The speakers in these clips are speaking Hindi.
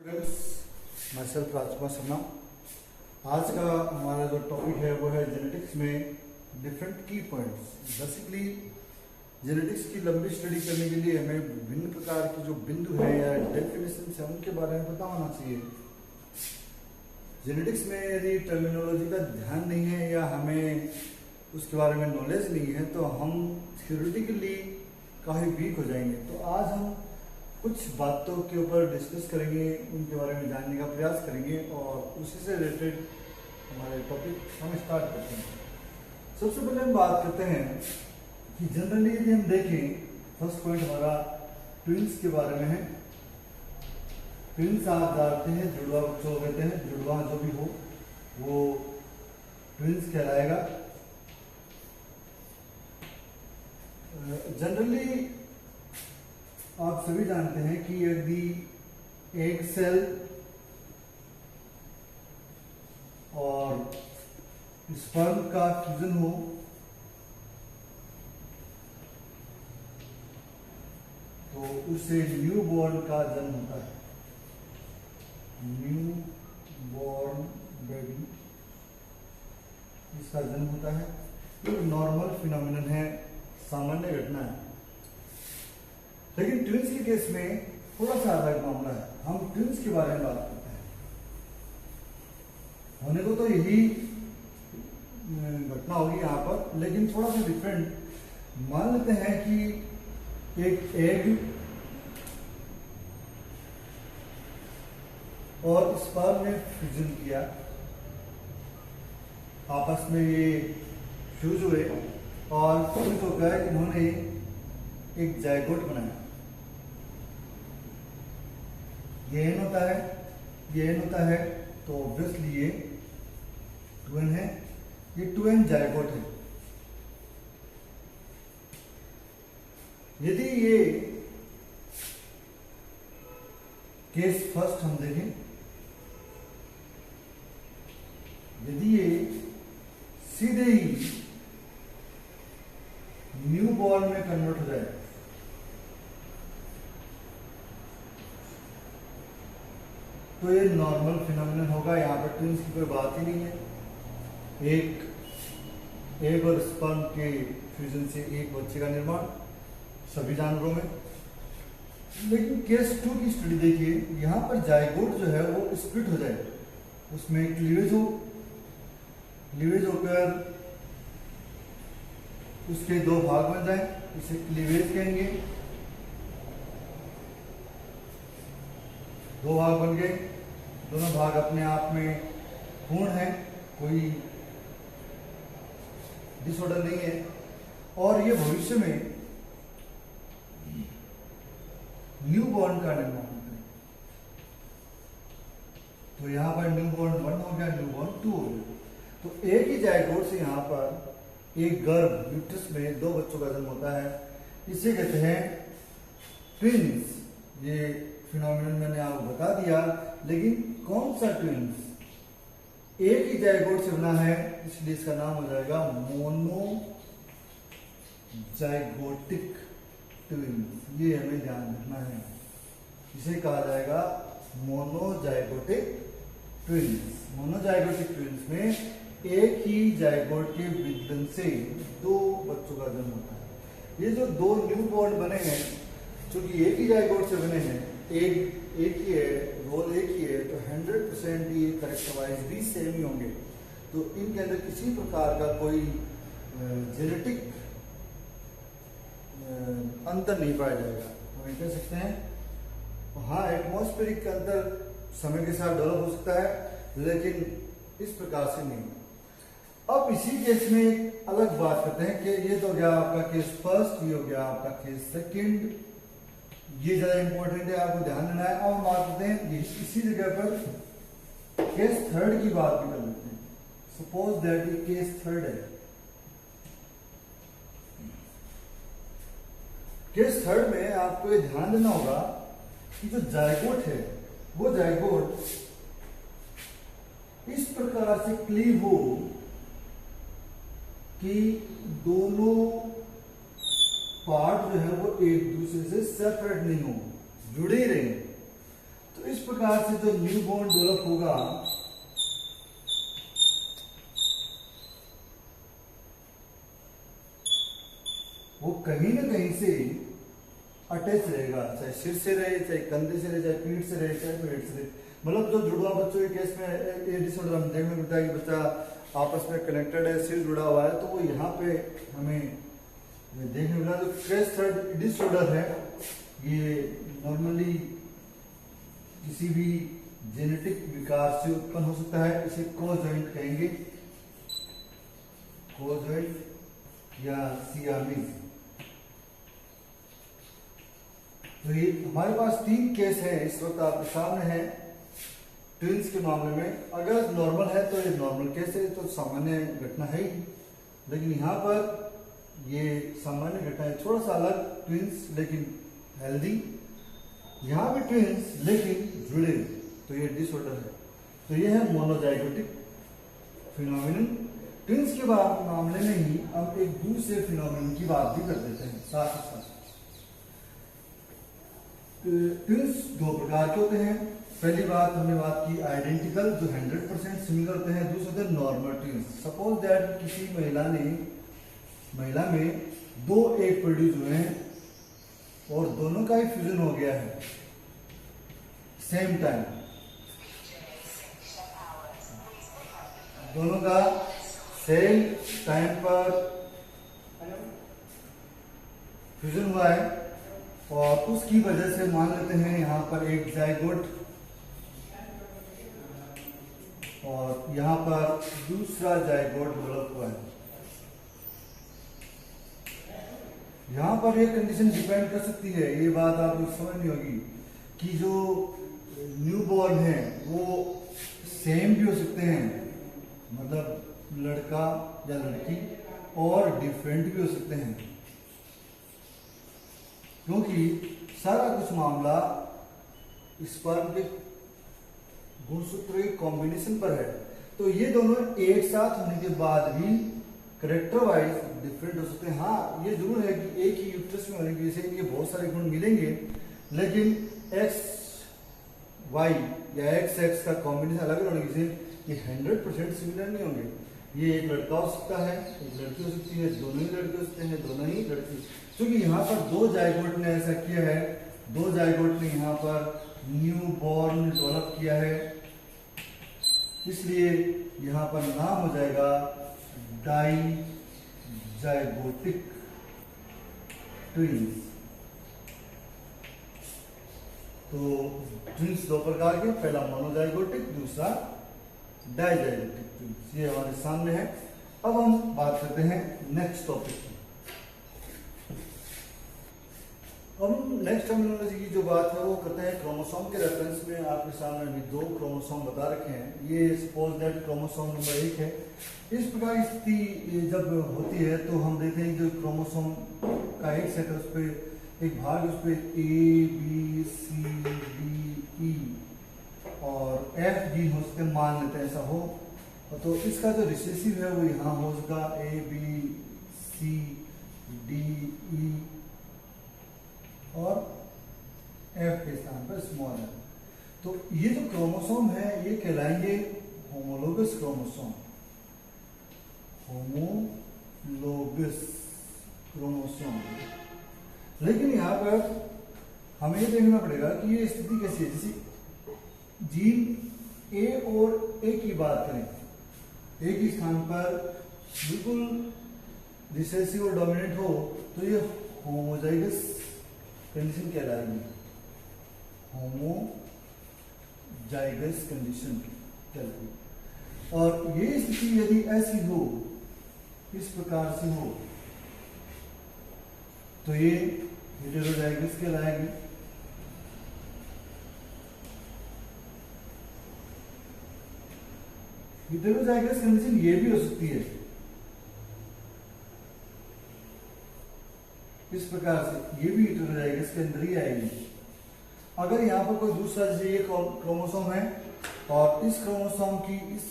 My self Rajkumar Sharma. आज का हमारा जो टॉपिक है वो है जेनेटिक्स में डिफरेंट की पॉइंट्स। बेसिकली जेनेटिक्स की लंबी स्टडी करने के लिए हमें विभिन्न प्रकार के जो बिंदु है या डेफिनेशन है उनके बारे में पता होना चाहिए। जेनेटिक्स में यदि टर्मिनोलॉजी का ध्यान नहीं है या हमें उसके बारे में नॉलेज नहीं है तो हम थ्योरेटिकली काफ़ी वीक हो जाएंगे। तो आज हम कुछ बातों के ऊपर डिस्कस करेंगे, उनके बारे में जानने का प्रयास करेंगे और उसी से रिलेटेड हमारे टॉपिक हम स्टार्ट करते हैं। सबसे पहले हम बात करते हैं कि जनरली यदि हम देखें, फर्स्ट पॉइंट हमारा ट्विंस के बारे में है। ट्विंस आप जानते हैं जुड़वा बच्चों को कहते हैं, जुड़वा जो भी हो वो ट्विंस कहलाएगा। जनरली आप सभी जानते हैं कि यदि एक सेल और स्पर्म का फ्यूजन हो तो उससे न्यू बॉर्न का जन्म होता है। न्यू बॉर्न बेबी इसका जन्म होता है। ये नॉर्मल फिनोमिनन है, सामान्य घटना है। लेकिन ट्विंस के केस में थोड़ा सा अलग मामला है। हम ट्विंस के बारे में बात करते हैं। होने को तो यही घटना होगी यहाँ पर, लेकिन थोड़ा सा डिफरेंट। मान लेते हैं कि एक एग और स्पर्म ने फ्यूजन किया, आपस में ये फ्यूज हुए और फ्यूज होकर इन्होंने एक जायगोट बनाया। ये एन होता है, ये एन होता है, तो ऑब्वियसली ये 2n है। ये 2n जायगोट है। यदि ये केस फर्स्ट हम देखें, यदि ये सीधे ही न्यू बॉर्न में कन्वर्ट हो जाए तो ये नॉर्मल फिनोमिनन होगा। यहाँ पर ट्विंस की कोई बात ही नहीं है। एक एग और स्पर्म के फ्यूजन से एक बच्चे का निर्माण सभी जानवरों में। लेकिन केस 2 की स्टडी देखिए, यहाँ पर जायगोट जो है वो स्प्लिट हो जाए, उसमें क्लीवेज हो, क्लीवेज होकर उसके 2 भाग बन जाए, इसे क्लीवेज कहेंगे। 2 भाग बन गए, दोनों भाग अपने आप में पूर्ण है, कोई डिसऑर्डर नहीं है। और ये भविष्य में न्यू बॉर्न का निर्माण होता है। तो यहां पर न्यू बॉर्न 1 हो गया, न्यू बॉर्न 2 हो गया। तो एक ही जायगोट से यहां पर एक गर्भ यूट्रस में 2 बच्चों का जन्म होता है। इसे कहते हैं ट्विंस। ये फिनोमिनन मैंने आपको बता दिया, लेकिन कौन सा ट्विंस? एक ही जायगोट से बना है, इसलिए इसका नाम हो जाएगा मोनो जायगोटिक ट्विंस। ये हमें ध्यान रखना है, इसे कहा जाएगा मोनोजाइगोटिक ट्विंस। मोनोजाइगोटिक ट्विंस में एक ही जायगोट के विघटन से 2 बच्चों का जन्म होता है। ये जो 2 न्यू बॉर्न बने हैं, चूंकि एक ही जायगोट से बने हैं, एक ही है, रोल एक ही है, तो 100% ये कैरेक्टरवाइज भी सेम ही होंगे। तो इनके अंदर किसी प्रकार का कोई जेनेटिक अंतर नहीं पाया जाएगा। हम कह सकते हैं हाँ, एटमॉस्फेरिक का अंतर समय के साथ डेवलप हो सकता है, लेकिन इस प्रकार से नहीं। अब इसी केस में एक अलग बात करते हैं कि ये तो गया आपका केस फर्स्ट, ये हो गया आपका केस सेकंड। ये ज्यादा इंपॉर्टेंट है, आपको ध्यान देना है। अब हम बात करते हैं इसी जगह पर केस थर्ड की बात भी कर लेते हैं। सपोज दैट ये केस थर्ड है। केस थर्ड में आपको ये ध्यान देना होगा कि जो जायगोट है वो जायगोट इस प्रकार से क्लीव हो कि दोनों पार्ट जो है वो एक दूसरे से सेपरेट नहीं हो, जुड़े ही रहे। तो इस प्रकार से जो न्यू बॉन्ड डेवलप होगा वो कहीं ना कहीं से अटैच रहेगा, चाहे सिर से रहे, चाहे कंधे से रहे, चाहे पीठ से रहे, चाहे पेट से रहे। मतलब जो जुड़वा बच्चों के केस में ये डिसऑर्डर हम देखने मिलता है कि बच्चा आपस में कनेक्टेड है, सिर जुड़ा हुआ है, तो वो यहाँ पे हमें देखने मिला। जो क्रेस्ट थ्रेड डिसऑर्डर है ये नॉर्मली किसी भी जेनेटिक विकार से उत्पन्न हो सकता है। इसे कोजॉइंट कहेंगे, कोजॉइंट या सियामीज। तो ये हमारे पास 3 केस है इस वक्त आपके सामने है ट्विंस के मामले में। अगर नॉर्मल है तो ये नॉर्मल केस है, तो सामान्य घटना है ही, लेकिन यहाँ पर ये सामान्य घटना है, थोड़ा सा अलग, ट्विंस लेकिन हेल्दी, यहाँ भी ट्विंस लेकिन जुड़े, तो ये डिसऑर्डर है। तो ये है मोनोजाइगोटिक फिनोमिनन। ट्विंस के मामले में ही हम एक दूसरे फिनोमिनन की बात भी कर देते हैं साथ ही साथ। ट्विंस 2 प्रकार के होते हैं। पहली बात हमने बात की आइडेंटिकल, जो 100% सिमिलर होते हैं। दूसरे होते हैं नॉर्मल ट्विंस। सपोज दैट किसी महिला में 2 एग प्रोड्यूस हुए हैं और दोनों का ही फ्यूजन हो गया है सेम टाइम, दोनों का सेम टाइम पर फ्यूजन हुआ है, और उसकी वजह से मान लेते हैं यहाँ पर एक जाइगोट और यहाँ पर दूसरा जाइगोट डेवलप हुआ है। यहाँ पर एक कंडीशन डिपेंड कर सकती है, ये बात आपको समझनी होगी कि जो न्यूबॉर्न है वो सेम भी हो सकते हैं, मतलब लड़का या लड़की, और डिफरेंट भी हो सकते हैं, क्योंकि सारा कुछ मामला स्पर्म के गुणसूत्रों के कॉम्बिनेशन पर है। तो ये दोनों एक साथ होने के बाद भी करेक्टर वाइज डिफरेंट हो सकते हैं। हाँ, ये जरूर है कि एक ही यूट्रस में होने की वजह से इनके बहुत सारे गुण मिलेंगे, लेकिन एक्स वाई या एक्स एक्स का कॉम्बिनेशन अलग होने की वजह से ये 100% सिमिलर नहीं होंगे। ये एक लड़का हो सकता है, एक लड़की हो सकती है, दोनों ही लड़के हो सकते हैं, दोनों ही लड़की। क्योंकि यहाँ पर 2 जाइगोट ने ऐसा किया है, 2 जाइगोट ने यहाँ पर न्यू बॉर्न डेवलप किया है, इसलिए यहाँ पर नाम हो जाएगा डाई जाइगोटिक ट्विंस। तो ट्विंस 2 प्रकार के, पहला मोनोजाइगोटिक, दूसरा डाइजाइगोटिक ट्विंस, ये हमारे सामने है। अब हम बात करते हैं नेक्स्ट टॉपिक की। अब नेक्स्ट टर्मिनोलॉजी की जो बात है वो करते हैं क्रोमोसोम के रेफरेंस में। आपके सामने अभी 2 क्रोमोसोम बता रखे हैं। ये सपोज दैट क्रोमोसोम नंबर 1 है। इस प्रकार की स्थिति जब होती है तो हम देखते हैं जो क्रोमोसोम का एक सेट है, उस पर एक भाग, उस पर A B C D E और F जीन हो सकते, मान लेते हैं ऐसा हो, तो इसका जो रिसेसिव है वो यहाँ हो सकता A B C D E और F के स्थान पर स्मॉल है। तो ये जो क्रोमोसोम है ये कहलाएंगे होमोलोगस क्रोमोसोम, होमोलोगस क्रोमोसोम। लेकिन यहाँ पर हमें ये देखना पड़ेगा कि ये स्थिति कैसी है। जैसे जीन ए और ए की बात करें, एक ही स्थान पर बिल्कुल रिसेसिव और डोमिनेंट हो तो ये होमोजाइगस कंडीशन कहलाएगी, होमोजाइगस कंडीशन कहलाएगी। और ये स्थिति यदि ऐसी हो, इस प्रकार से हो, तो ये हेटेरोजाइगस कहलाएगी। हेटेरोजाइगस कंडीशन ये भी हो सकती है इस प्रकार से, ये भी हेटेरोजाइगस के अंदर ही आएगी। अगर यहाँ पर कोई दूसरा, जैसे ये क्रोमोसोम है और इस क्रोमोसोम की इस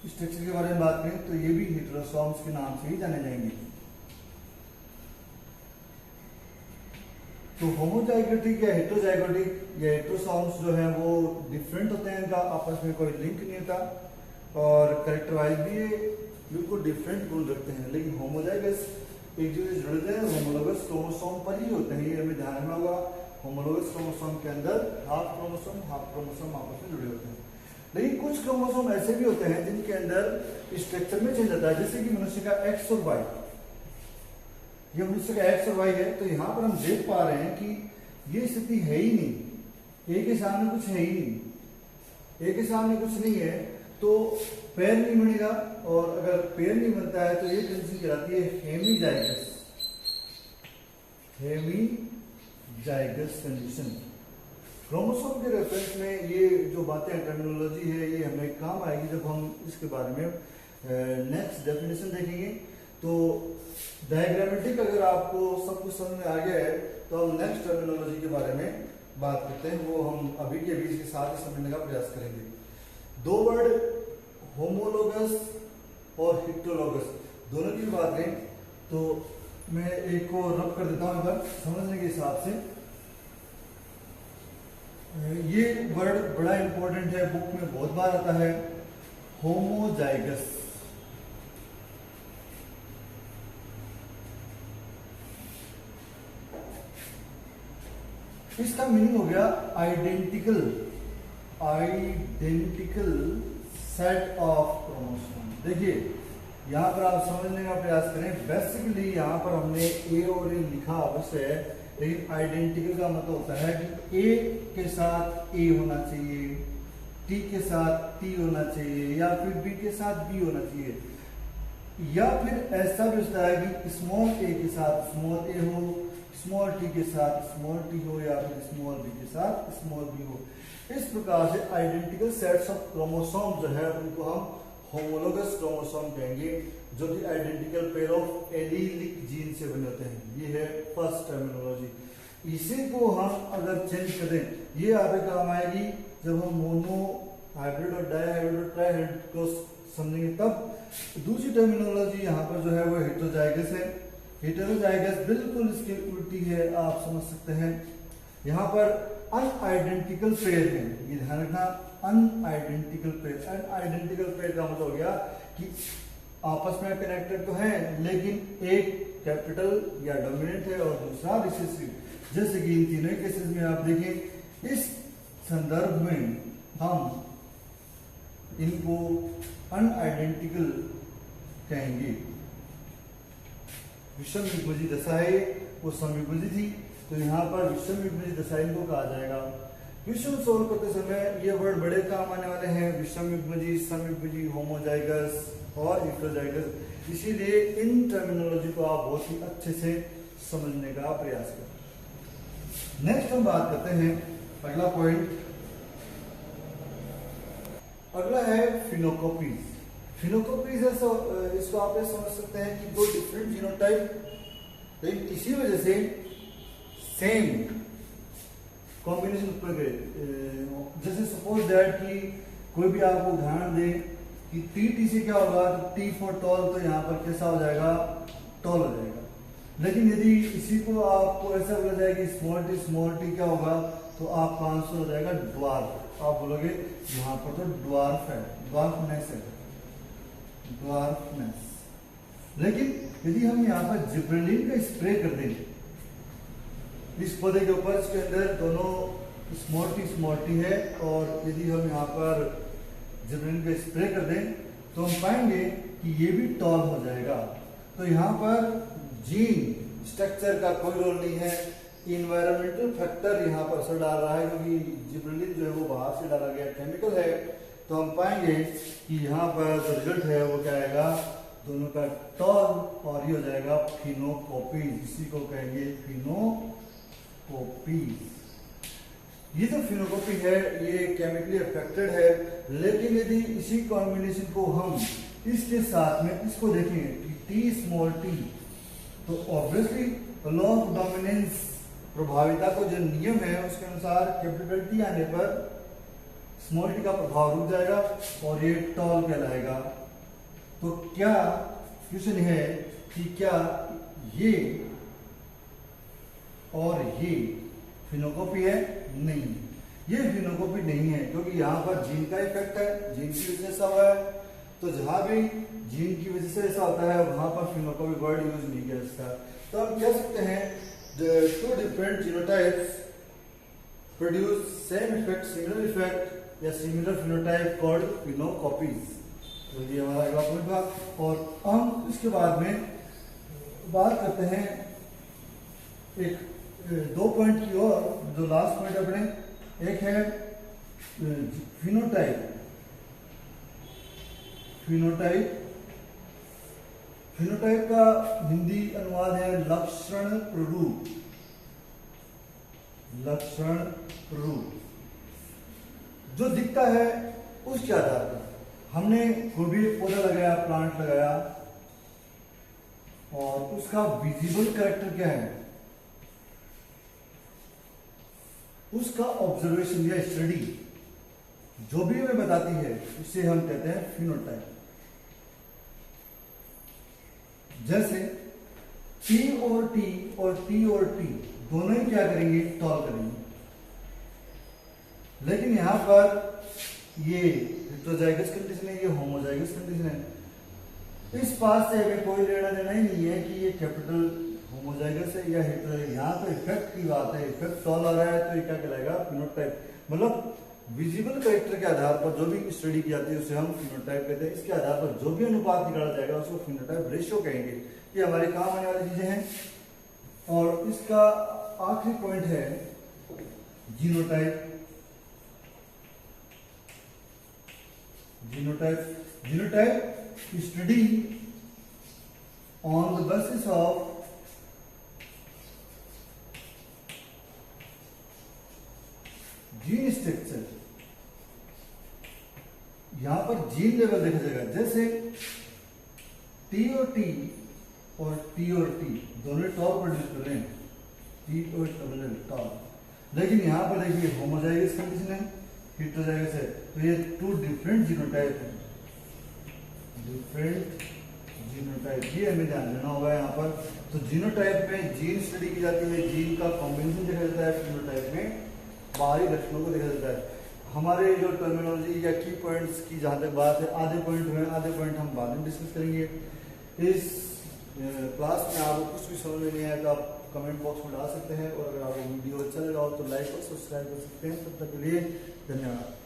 स्ट्रक्चर के बारे में बात करें तो ये भी हेटेरोसोम्स के नाम से ही जाने जाएंगे। तो होमोजाइगोटिक या हेटेरोजाइगोटिक या हेटेरोसॉर्म्स जो है वो डिफरेंट होते हैं, इनका आपस में कोई लिंक नहीं होता और कैरेक्टर वाइज भी ये बिल्कुल डिफरेंट गुण रखते हैं। लेकिन होमोजाइगस एक दूसरे से जुड़ते हैं होमोलोगस क्रोमोसोम पर ही होते हैं, ये हमें ध्यान रखना होगा। होमोलोगस क्रोमोसोम के अंदर हाफ क्रोमोसोम आपस में जुड़े होते हैं। लेकिन कुछ क्रोमोसोम ऐसे भी होते हैं जिनके अंदर स्ट्रक्चर में चेंज आता है, जैसे कि मनुष्य का एक्स और वाई। ये मनुष्य का एक्स और वाई है, तो यहाँ पर हम देख पा रहे हैं कि ये स्थिति है ही नहीं, एक के सामने कुछ है ही नहीं, एक के सामने कुछ नहीं है तो पैर नहीं बनेगा, और अगर पैर नहीं बनता है तो ये कंडीशन कहलाती है हेमीजाइगस, हेमीजाइगस कंडीशन। क्रोमोसोम के रेफरेंस में ये जो बातें टर्मिनोलॉजी है ये हमें काम आएगी जब हम इसके बारे में नेक्स्ट डेफिनेशन देखेंगे। तो डायग्रामेटिक अगर आपको सब कुछ समझ में आ गया है तो हम नेक्स्ट टर्मिनोलॉजी के बारे में बात करते हैं, वो हम अभी के अभी इसके साथ ही समझने का प्रयास करेंगे। दो वर्ड होमोलोगस और हेटेरोलोगस दोनों की बात करें तो मैं एक को रब कर देता हूं एक बार समझने के हिसाब से। ये वर्ड बड़ा इंपॉर्टेंट है, बुक में बहुत बार आता है, होमोजाइगस। इसका मीनिंग हो गया आइडेंटिकल सेट ऑफ क्रोमोसोम। देखिए यहाँ पर आप समझने का प्रयास करें, बेसिकली यहाँ पर हमने ए और ए लिखा अवश्य है, लेकिन आइडेंटिकल का मतलब होता है कि ए के साथ ए होना चाहिए, टी के साथ टी होना चाहिए, या फिर बी के साथ बी होना चाहिए, या फिर ऐसा भी होता है कि स्मॉल ए के साथ स्मॉल ए हो, स्मॉल टी के साथ स्मॉल टी हो, या फिर स्मॉल बी के साथ स्मॉल बी हो। इस प्रकार से आइडेंटिकल सेट्स ऑफ क्रोमोसोम जो है उनको हम होमोलोगस क्रोमोसोम कहेंगे, जो कि identical pair of allelic gene से बने होते हैं। ये है फर्स्ट टर्मिनोलॉजी। इसी को हम अगर चेंज करें, ये आपके काम आएगी जब हम मोनो हाइब्रिड और डाई हाइब्रिड और ट्राई हाइब्रिड को समझेंगे तब। दूसरी टर्मिनोलॉजी यहाँ पर जो है वो हेटेरोजाइगस है। हेटेरोजाइगस बिल्कुल इसकी उल्टी है, आप समझ सकते हैं। यहाँ पर अनआइडेंटिकल पेयर है, ये ध्यान रखना, अनआइडेंटिकल पेयर। अनआइडेंटिकल पेयर का मतलब हो गया कि आपस में कनेक्टेड तो हैं लेकिन एक कैपिटल या डोमिनेंट है और दूसरा रिसेसिव। जैसे कि इन तीनों केसेस में आप देखें, इस संदर्भ में हम इनको अनआइडेंटिकल कहेंगे। विषम युग्मजी दशा है, वो समयुग्मजी थी, तो यहाँ पर विषम युग्मजी दशा इनको कहा जाएगा। क्वेश्चन सोल्व करते समय ये वर्ड बड़े काम आने वाले हैं, विषम युग्मजी, समयुग्मजी, होमोजाइगस और हेटेरोजाइगस। इसीलिए इन टर्मिनोलॉजी को आप बहुत ही अच्छे से समझने का प्रयास करें। नेक्स्ट हम बात करते हैं अगला पॉइंट, अगला है फिनोकॉपीज। फिनोकॉपीज इसको आप ये समझ सकते हैं कि दो डिफरेंट जीनोटाइप, लेकिन इसी वजह से सेम कॉम्बिनेशन उत्पन्न करे। जैसे सपोज दैट कि कोई भी आपको उदाहरण दे कि टी से क्या होगा, टी फॉर टॉल, तो यहाँ पर कैसा हो जाएगा, टॉल हो जाएगा। लेकिन यदि इसी को आपको ऐसा बोला जाए कि स्मॉल टी क्या होगा, तो आपका आंसर हो जाएगा ड्वार्फ। आप बोलोगे यहाँ पर तो ड्वार्फ है, ड्वार्फनेस है, ड्वार्फनेस। लेकिन यदि हम यहाँ पर जिब्रेलिन का स्प्रे कर दें इस पौधे के ऊपर, इसके अंदर दोनों स्मॉल टी है, और यदि हम यहाँ पर जिब्रेलिन का स्प्रे कर दें तो हम पाएंगे कि ये भी टॉल हो जाएगा। तो यहाँ पर जीन स्ट्रक्चर का कोई रोल नहीं है, इन्वायरमेंटल फैक्टर यहाँ पर असर डाल रहा है, क्योंकि जिब्रेलिन जो है वो बाहर से डाला गया केमिकल है। तो हम पाएंगे कि यहाँ पर जो रिजल्ट है वो क्या आएगा, दोनों का टॉल, और ये हो जाएगा फिनोकॉपीज। इसी को कहेंगे फिनोकॉपीज। ये जो फिनोकॉपी है ये केमिकली अफेक्टेड है, लेकिन यदि इसी कॉम्बिनेशन को हम इसके साथ में इसको देखेंगे टी स्मॉल टी, तो ऑब्वियसली लॉ ऑफ डोमिनेंस प्रभाविता को जो नियम है उसके अनुसार कैपिटल टी आने पर स्मॉल टी का प्रभाव रुक जाएगा और ये टॉल कहलाएगा। तो क्या क्वेश्चन है कि क्या ये और ये फिनोकॉपी है नहीं, ये फिनोकॉपी नहीं है क्योंकि यहाँ पर जीन का इफेक्ट है, जीन की वजह से ऐसा हुआ है। तो जहां भी जीन की वजह से ऐसा होता है वहां पर फिनोकॉपी वर्ड यूज नहीं किया इसका। तो हम कह सकते हैं two different genotypes produce same effect, similar effect या सिमिलर फिनोटाइप कॉल्ड फिनोकॉपीज। तो ये हमारा अगला पॉइंट था। और हम इसके बाद में बात करते हैं एक दो पॉइंट की और, जो लास्ट पॉइंट अपने, एक है फिनोटाइप। फिनोटाइप का हिंदी अनुवाद है लक्षण प्ररूप। लक्षण प्ररूप जो दिखता है उसके आधार पर, हमने कोई भी पौधा लगाया, प्लांट लगाया, और उसका विजिबल कैरेक्टर क्या है, उसका ऑब्जर्वेशन या स्टडी जो भी हमें बताती है उसे हम कहते हैं फिनोटाइप। जैसे T और T और T और T दोनों ही क्या करेंगे, टॉल करेंगे, लेकिन यहां पर ये हेटेरोजाइगस कंडीशन है, ये होमोजाइगस कंडीशन है। इस बात से हमें कोई लेना देना ही नहीं है कि ये कैपिटल होमोजाइगस है या हेटेरोजाइगस। यहाँ तो इफेक्ट की बात है, इफेक्ट टॉल आ रहा है तो ये क्या कहलाएगा, फिनोटाइप। मतलब विजिबल कैरेक्टर के आधार पर जो भी स्टडी की जाती है उसे हम फिनोटाइप कहते हैं। इसके आधार पर जो भी अनुपात निकाला जाएगा उसको फिनोटाइप रेशियो कहेंगे। ये हमारे काम आने वाली चीजें हैं। और इसका आखिरी पॉइंट है genotype. Genotype study on the basis of gene structure. यहां पर जीन लेवल देखा जाएगा, जैसे टी और टी और टी और टी दोनों टॉल प्रोड्यूस कर रहे हैं, टी और डबल टॉल, लेकिन यहां पर देखिए होमोजाइगस कंडीशन है, हेटेरोजाइगस है, तो ये टू डिफरेंट जीनोटाइप है। डिफरेंट जीनोटाइप, ये हमें ध्यान देना होगा यहाँ पर। तो जीनोटाइप में जीन स्टडी की जाती है, जीन का कॉम्बिनेशन देखा जाता है, फिनोटाइप में बाहरी लक्षणों को देखा जाता है। हमारे जो टर्मिनोलॉजी या की पॉइंट्स की जहाँ तक बात है, आधे पॉइंट हुए, आधे पॉइंट हम बाद में डिस्कस करेंगे। इस क्लास में आपको कुछ भी समझ में नहीं आया तो आप कमेंट बॉक्स में डाल सकते हैं, और अगर आपको वीडियो अच्छा लगा हो तो लाइक और सब्सक्राइब कर सकते हैं। तब तक के लिए धन्यवाद।